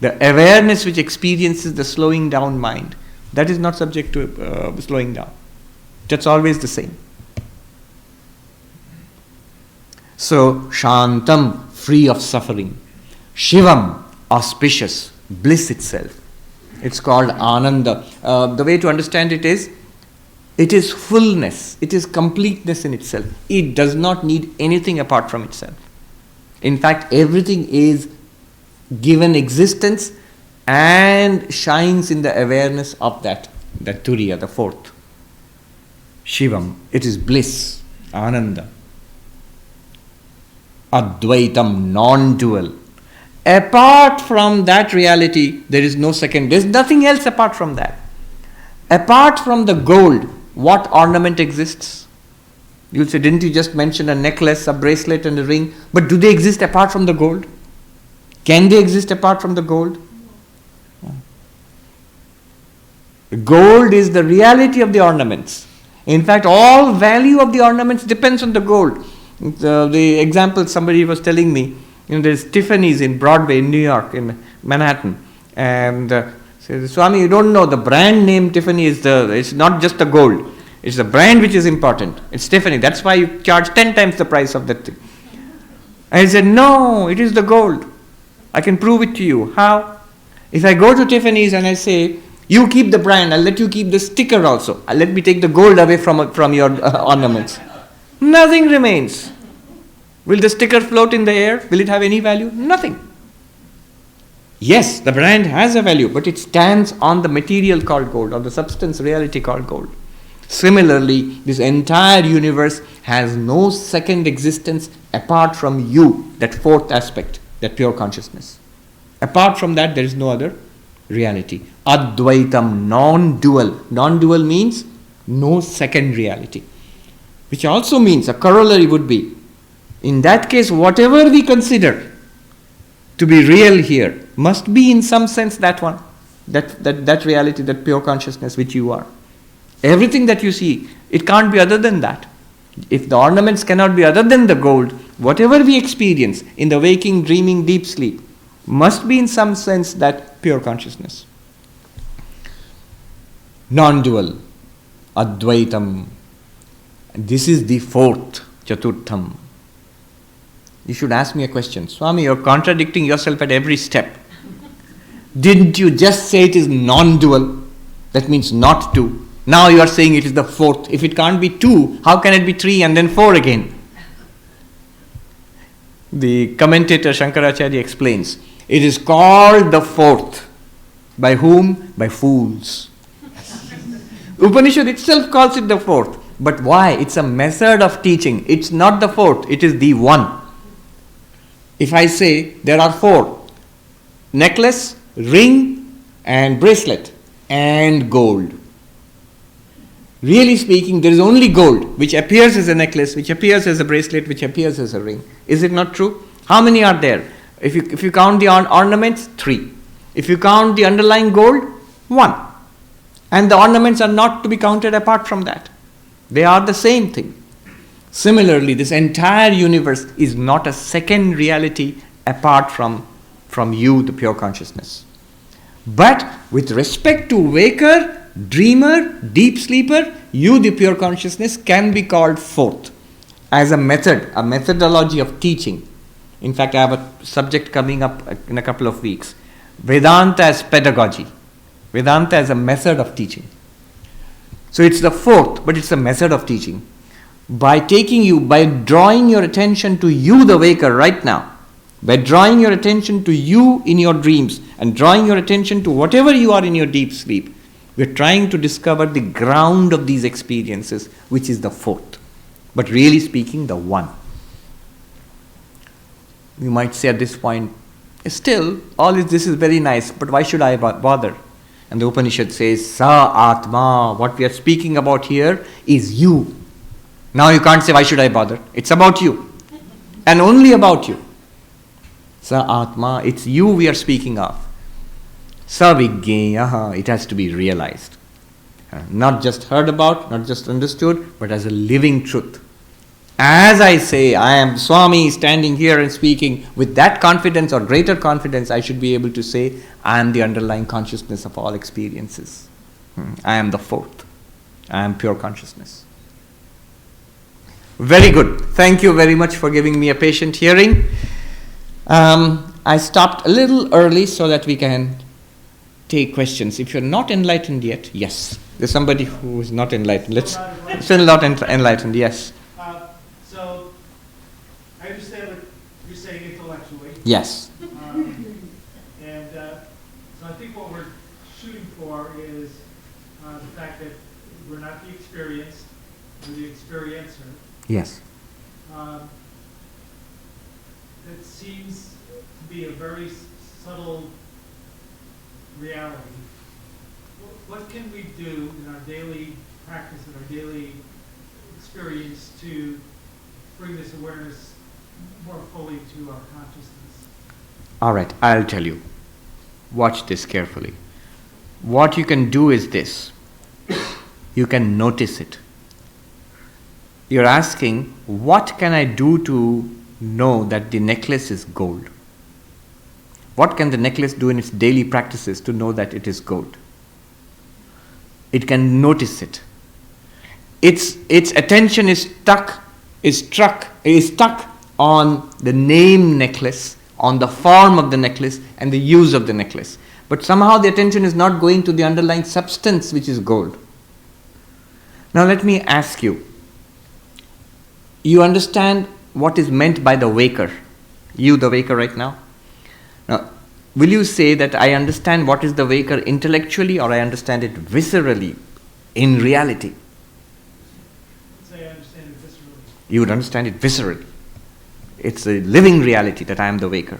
The awareness which experiences the slowing down mind, that is not subject to slowing down. That's always the same. So, Shantam, free of suffering. Shivam, auspicious, bliss itself. It's called Ananda. The way to understand it is fullness. It is completeness in itself. It does not need anything apart from itself. In fact, everything is given existence and shines in the awareness of that Turiya, the fourth. Shivam, it is bliss, Ananda. Advaitam, non-dual. Apart from that reality, there is no second. There is nothing else apart from that. Apart from the gold, what ornament exists? You'll say, didn't you just mention a necklace, a bracelet and a ring? But do they exist apart from the gold? Can they exist apart from the gold? The gold is the reality of the ornaments. In fact, all value of the ornaments depends on the gold. The example somebody was telling me, there's Tiffany's in Broadway in New York, in Manhattan. And says, Swami, you don't know, the brand name Tiffany it's not just the gold. It's the brand which is important. It's Tiffany. That's why you charge 10 times the price of that thing. I said, no, it is the gold. I can prove it to you. How? If I go to Tiffany's and I say, you keep the brand, I'll let you keep the sticker also. Let me take the gold away from your ornaments. Nothing remains. Will the sticker float in the air? Will it have any value? Nothing. Yes, the brand has a value, but it stands on the material called gold, on the substance reality called gold. Similarly, this entire universe has no second existence apart from you, that fourth aspect, that pure consciousness. Apart from that, there is no other reality. Advaitam, non-dual. Non-dual means no second reality. Which also means, a corollary would be, in that case, whatever we consider to be real here must be in some sense that one, that reality, that pure consciousness which you are. Everything that you see, it can't be other than that. If the ornaments cannot be other than the gold, whatever we experience in the waking, dreaming, deep sleep must be in some sense that pure consciousness. Non-dual, Advaitam. This is the fourth, Chaturtham. You should ask me a question. Swami, you're contradicting yourself at every step. Didn't you just say it is non-dual? That means not two. Now you are saying it is the fourth. If it can't be two, how can it be three and then four again? The commentator Shankaracharya explains, it is called the fourth. By whom? By fools. Upanishad itself calls it the fourth. But why? It's a method of teaching. It's not the fourth, it is the one. If I say there are four, necklace, ring and bracelet and gold. Really speaking, there is only gold, which appears as a necklace, which appears as a bracelet, which appears as a ring. Is it not true? How many are there? If you count the ornaments, 3. If you count the underlying gold, 1. And the ornaments are not to be counted apart from that. They are the same thing. Similarly, this entire universe is not a second reality apart from you, the pure consciousness. But with respect to waker, dreamer, deep sleeper, you, the pure consciousness, can be called fourth as a methodology of teaching. In fact, I have a subject coming up in a couple of weeks. Vedanta as pedagogy. Vedanta as a method of teaching. So it's the fourth, but it's a method of teaching. By drawing your attention to you, the waker, right now, by drawing your attention to you in your dreams and drawing your attention to whatever you are in your deep sleep, we're trying to discover the ground of these experiences, which is the fourth. But really speaking, the one. You might say at this point, still, this is very nice, but why should I bother? And the Upanishad says, Sa Atma, what we are speaking about here is you. Now you can't say, why should I bother? It's about you. And only about you. Sa Atma, it's you we are speaking of. Sa Vigneyaha, it has to be realized. Not just heard about, not just understood, but as a living truth. As I say, I am Swami standing here and speaking with that confidence or greater confidence, I should be able to say, I am the underlying consciousness of all experiences. I am the fourth. I am pure consciousness. Very good. Thank you very much for giving me a patient hearing. I stopped a little early so that we can take questions. If you're not enlightened yet, yes. There's somebody who is not enlightened. Still not enlightened, yes. So, I understand what you're saying intellectually. Yes. So I think what we're shooting for is the fact that we're not the experienced, we're the experiencer. Yes. That seems to be a very subtle reality. What can we do in our daily practice, in our daily experience to bring this awareness more fully to our consciousness? All right, I'll tell you. Watch this carefully. What you can do is this. You can notice it. You're asking, what can I do to know that the necklace is gold? What can the necklace do in its daily practices to know that it is gold? It can notice it. Its attention is stuck on the name necklace, on the form of the necklace and the use of the necklace. But somehow the attention is not going to the underlying substance, which is gold. Now let me ask you. You understand what is meant by the waker? You, the waker right now? Now, will you say that I understand what is the waker intellectually or I understand it viscerally, in reality? Let's say I understand it viscerally. You would understand it viscerally. It's a living reality that I am the waker.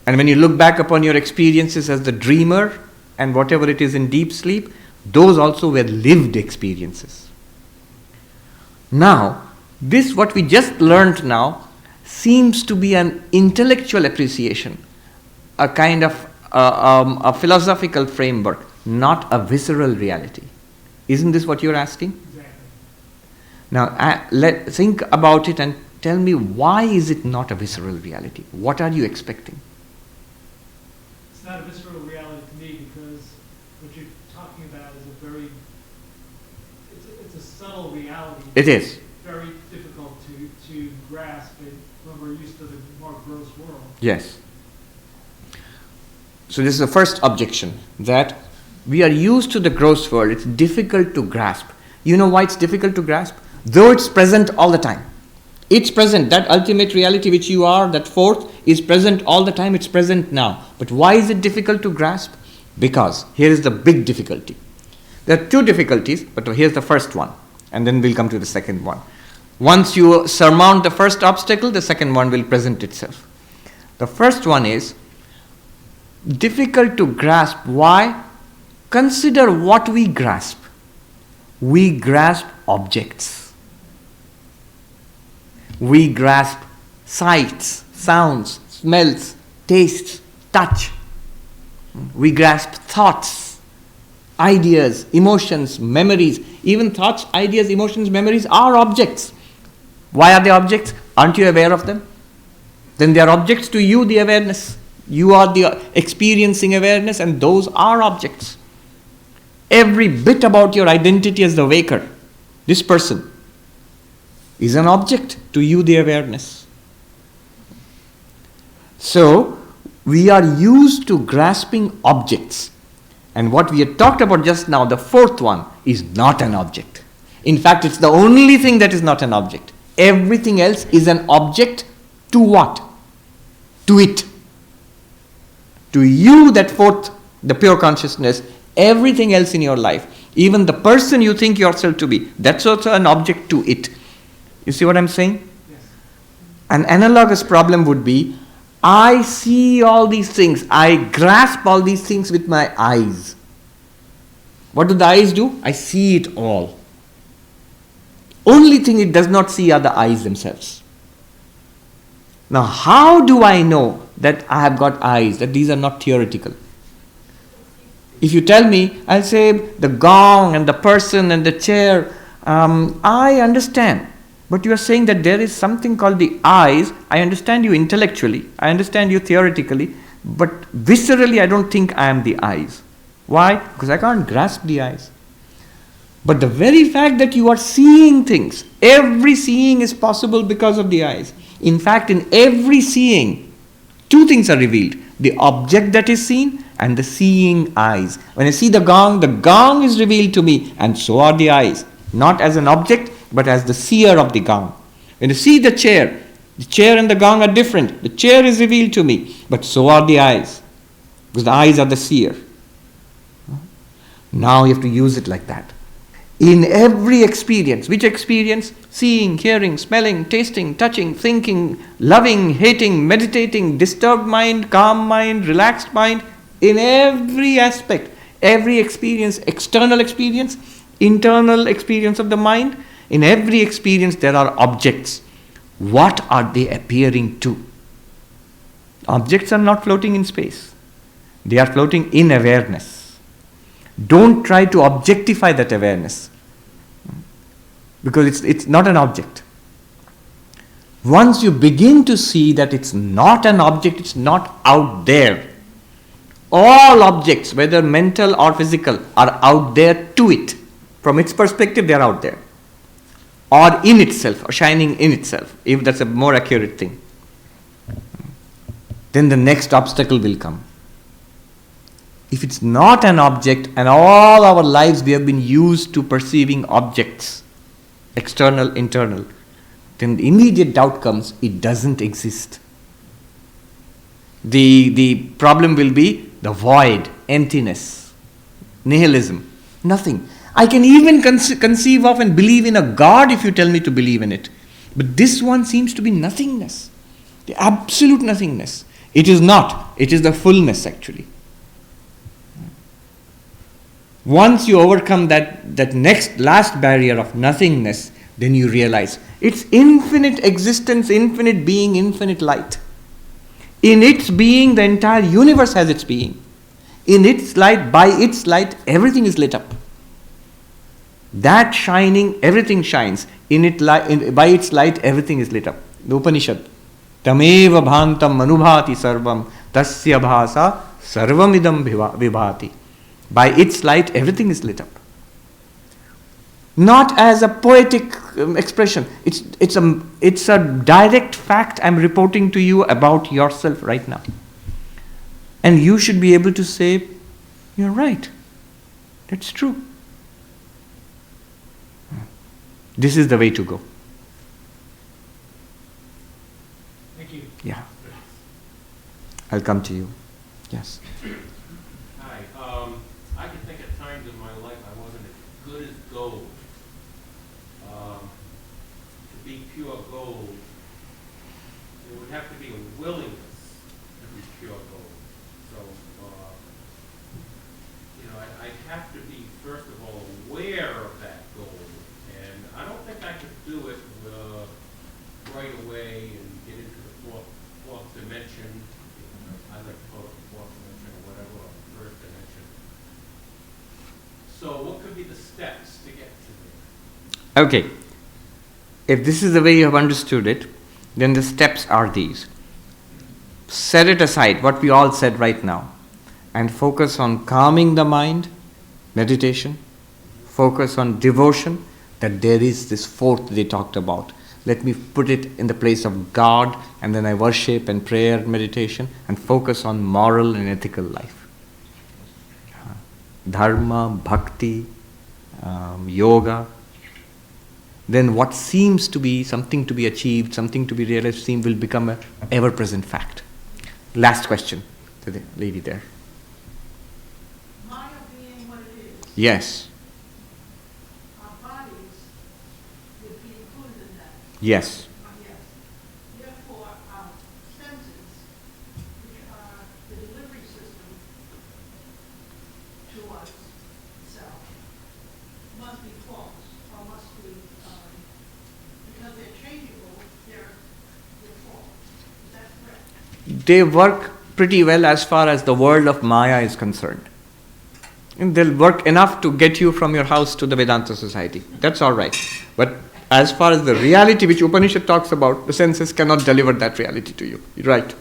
And when you look back upon your experiences as the dreamer and whatever it is in deep sleep, those also were lived experiences. Now, this what we just learned now seems to be an intellectual appreciation, a kind of a philosophical framework, not a visceral reality. Isn't this what you're asking? Exactly. Now, think about it and tell me, why is it not a visceral reality? What are you expecting? It's not a visceral reality to me because what you're talking about is it's a subtle reality. It is. Very difficult to grasp it when we're used to the more gross world. Yes. So this is the first objection, that we are used to the gross world. It's difficult to grasp. You know why it's difficult to grasp? Though it's present all the time. It's present. That ultimate reality which you are, that fourth, is present all the time. It's present now. But why is it difficult to grasp? Because here is the big difficulty. There are two difficulties, but here's the first one. And then we'll come to the second one. Once you surmount the first obstacle, the second one will present itself. The first one is difficult to grasp. Why? Consider what we grasp. We grasp objects. We grasp sights, sounds, smells, tastes, touch. We grasp thoughts, ideas, emotions, memories. Even thoughts, ideas, emotions, memories are objects. Why are they objects? Aren't you aware of them? Then they are objects to you, the awareness. You are the experiencing awareness, and those are objects. Every bit about your identity as the waker, this person, is an object to you, the awareness. So, we are used to grasping objects. And what we had talked about just now, the fourth one, is not an object. In fact, it's the only thing that is not an object. Everything else is an object to what? To it. To you, that fourth, the pure consciousness, everything else in your life, even the person you think yourself to be, that's also an object to it. You see what I'm saying? Yes. An analogous problem would be, I see all these things, I grasp all these things with my eyes. What do the eyes do? I see it all. Only thing it does not see are the eyes themselves. Now, how do I know that I have got eyes, that these are not theoretical? If you tell me, I'll say the gong and the person and the chair, I understand. But you are saying that there is something called the eyes. I understand you intellectually, I understand you theoretically, but viscerally I don't think I am the eyes. Why? Because I can't grasp the eyes. But the very fact that you are seeing things, every seeing is possible because of the eyes. In fact, in every seeing, two things are revealed. The object that is seen and the seeing eyes. When I see the gong is revealed to me, and so are the eyes. Not as an object, but as the seer of the gong. When you see the chair and the gong are different. The chair is revealed to me, but so are the eyes. Because the eyes are the seer. Now you have to use it like that. In every experience, which experience? Seeing, hearing, smelling, tasting, touching, thinking, loving, hating, meditating, disturbed mind, calm mind, relaxed mind. In every aspect, every experience, external experience, internal experience of the mind, in every experience there are objects. What are they appearing to? Objects are not floating in space. They are floating in awareness. Don't try to objectify that awareness, because it's not an object. Once you begin to see that it's not an object, it's not out there. All objects, whether mental or physical, are out there to it. From its perspective, they are out there. Or in itself, or shining in itself, if that's a more accurate thing. Then the next obstacle will come. If it's not an object, and all our lives we have been used to perceiving objects, external, internal, then the immediate doubt comes, it doesn't exist. The problem will be the void, emptiness, nihilism, nothing. I can even conceive of and believe in a God if you tell me to believe in it. But this one seems to be nothingness, the absolute nothingness. It is not, it is the fullness actually. Once you overcome that next last barrier of nothingness, then you realize it's infinite existence, infinite being, infinite light. In its being, the entire universe has its being. In its light, by its light, everything is lit up. That shining, everything shines. By its light, everything is lit up. The Upanishad. Tameva bhantam manubhati sarvam tasya bhasa sarvam idam vibhati. By its light, everything is lit up. Not as a poetic expression. It's a direct fact I'm reporting to you about yourself right now. And you should be able to say, you're right. It's true. This is the way to go. Thank you. Yeah. I'll come to you. Yes. Hi. I can think at times in my life I wasn't as good as gold. To be pure gold, there would have to be a willingness to be pure gold. So, I have to be, first of all, aware of that gold. And I don't think I could do it right away and get into the fourth dimension. I like to call it the fourth dimension or whatever, or the first dimension. So what could be the steps to get to there? Okay. if this is the way you have understood it, then the steps are these. Set it aside, what we all said right now, and focus on calming the mind, meditation, focus on devotion, that there is this fourth they talked about. Let me put it in the place of God, and then I worship and prayer, meditation, and focus on moral and ethical life. Dharma, bhakti, yoga. Then what seems to be something to be achieved, something to be realized, will become an ever-present fact. Last question to the lady there. Maya being what it is. Yes. Our bodies would be included in that. Yes. Yes. Therefore, our senses, which are the delivery system to us itself, must be false, or must be, because they're changeable, they're false. Is that correct? They work pretty well as far as the world of Maya is concerned. And they'll work enough to get you from your house to the Vedanta society. That's all right. But as far as the reality which Upanishad talks about, the senses cannot deliver that reality to you. You're right.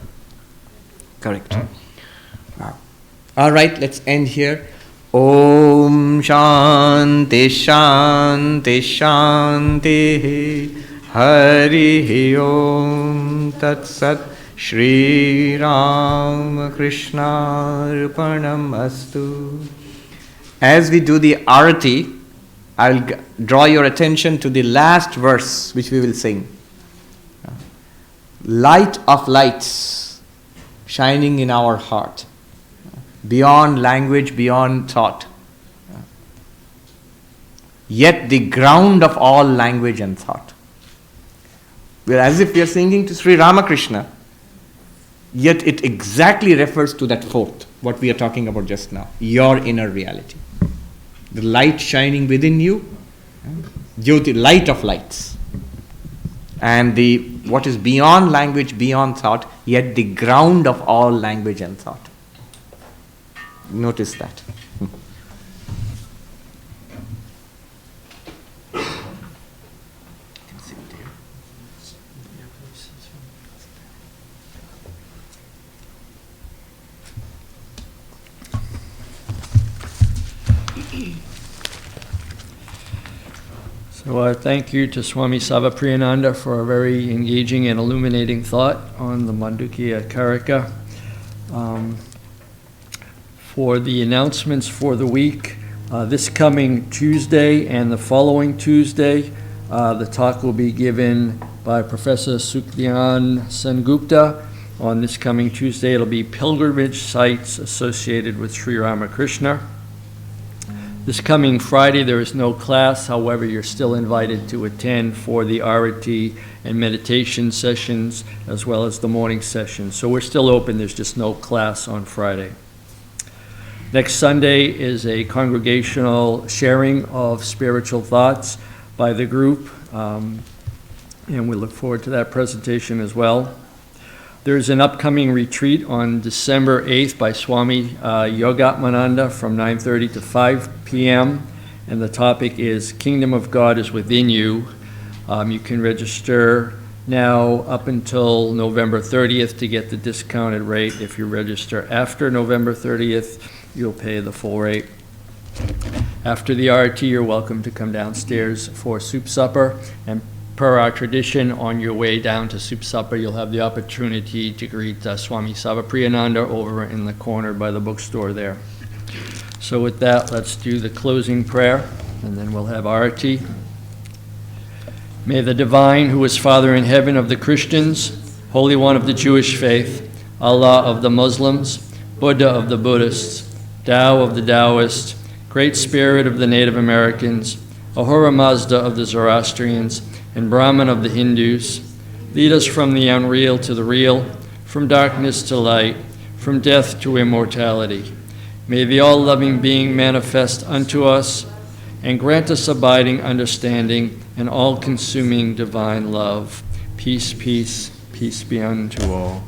Correct. Wow. All right, let's end here. Om Shanti Shanti Shanti Hari Om Tat Sat Shri Ram Krishna Arpanam Astu. As we do the arati, I'll draw your attention to the last verse which we will sing. Light of lights shining in our heart, beyond language, beyond thought. Yet the ground of all language and thought. We're as if we are singing to Sri Ramakrishna, yet it exactly refers to that fourth, what we are talking about just now, your inner reality. The light shining within you, Jyoti, light of lights. And the what is beyond language, beyond thought, yet the ground of all language and thought. Notice that. So thank you to Swami Sarvapriyananda for a very engaging and illuminating thought on the Mandukya Karika. For the announcements for the week, this coming Tuesday and the following Tuesday, the talk will be given by Professor Sukhdyan Sengupta. On this coming Tuesday, it'll be pilgrimage sites associated with Sri Ramakrishna. This coming Friday, there is no class. However, you're still invited to attend for the arati and meditation sessions, as well as the morning session. So we're still open. There's just no class on Friday. Next Sunday is a congregational sharing of spiritual thoughts by the group, and we look forward to that presentation as well. There's an upcoming retreat on December 8th by Swami Yogatmananda from 9:30 to 5 p.m. And the topic is Kingdom of God is Within You. You can register now up until November 30th to get the discounted rate. If you register after November 30th, you'll pay the full rate. After the RT, you're welcome to come downstairs for soup supper, and per our tradition, on your way down to soup supper, you'll have the opportunity to greet Swami Sarvapriyananda over in the corner by the bookstore there. So with that, let's do the closing prayer, and then we'll have arati. May the Divine, who is Father in heaven of the Christians, Holy One of the Jewish faith, Allah of the Muslims, Buddha of the Buddhists, Tao of the Taoists, Great Spirit of the Native Americans, Ahura Mazda of the Zoroastrians, and Brahman of the Hindus, lead us from the unreal to the real, from darkness to light, from death to immortality. May the all-loving being manifest unto us and grant us abiding understanding and all-consuming divine love. Peace, peace, peace be unto all.